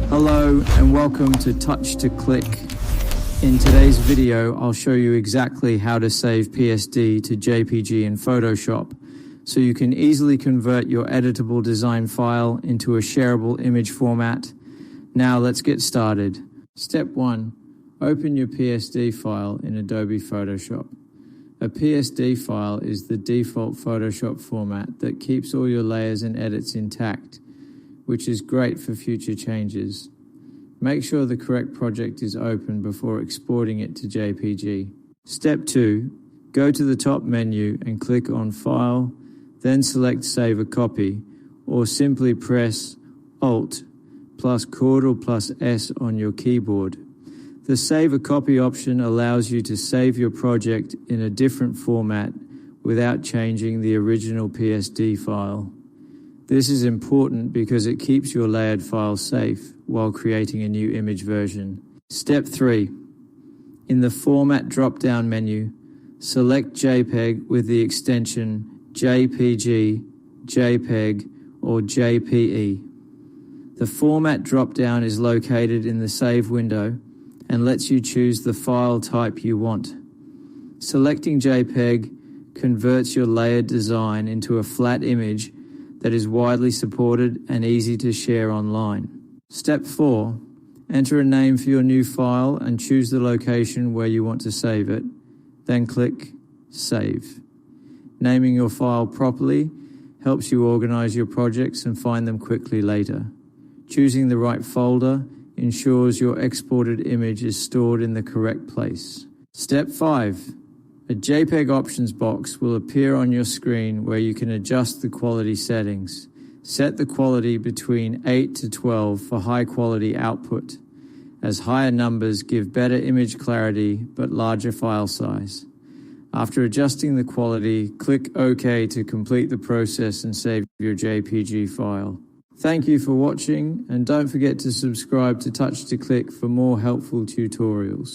Hello and welcome to Touch to Click. In today's video, I'll show you exactly how to save PSD to JPG in Photoshop, so you can easily convert your editable design file into a shareable image format. Now let's get started. Step 1. Open your PSD file in Adobe Photoshop. A PSD file is the default Photoshop format that keeps all your layers and edits intact, which is great for future changes. Make sure the correct project is open before exporting it to JPG. Step 2. Go to the top menu and click on File, then select Save a Copy, or simply press Alt plus Ctrl plus S on your keyboard. The Save a Copy option allows you to save your project in a different format without changing the original PSD file. This is important because it keeps your layered file safe while creating a new image version. Step 3. In the Format drop-down menu, select JPEG with the extension JPG, JPEG, or JPE. The Format drop-down is located in the Save window and lets you choose the file type you want. Selecting JPEG converts your layered design into a flat image that is widely supported and easy to share online. Step 4. Enter a name for your new file and choose the location where you want to save it. Then click Save. Naming your file properly helps you organize your projects and find them quickly later. Choosing the right folder ensures your exported image is stored in the correct place. Step 5. A JPEG options box will appear on your screen where you can adjust the quality settings. Set the quality between 8 to 12 for high quality output, as higher numbers give better image clarity but larger file size. After adjusting the quality, click OK to complete the process and save your JPG file. Thank you for watching, and don't forget to subscribe to Touch to Click for more helpful tutorials.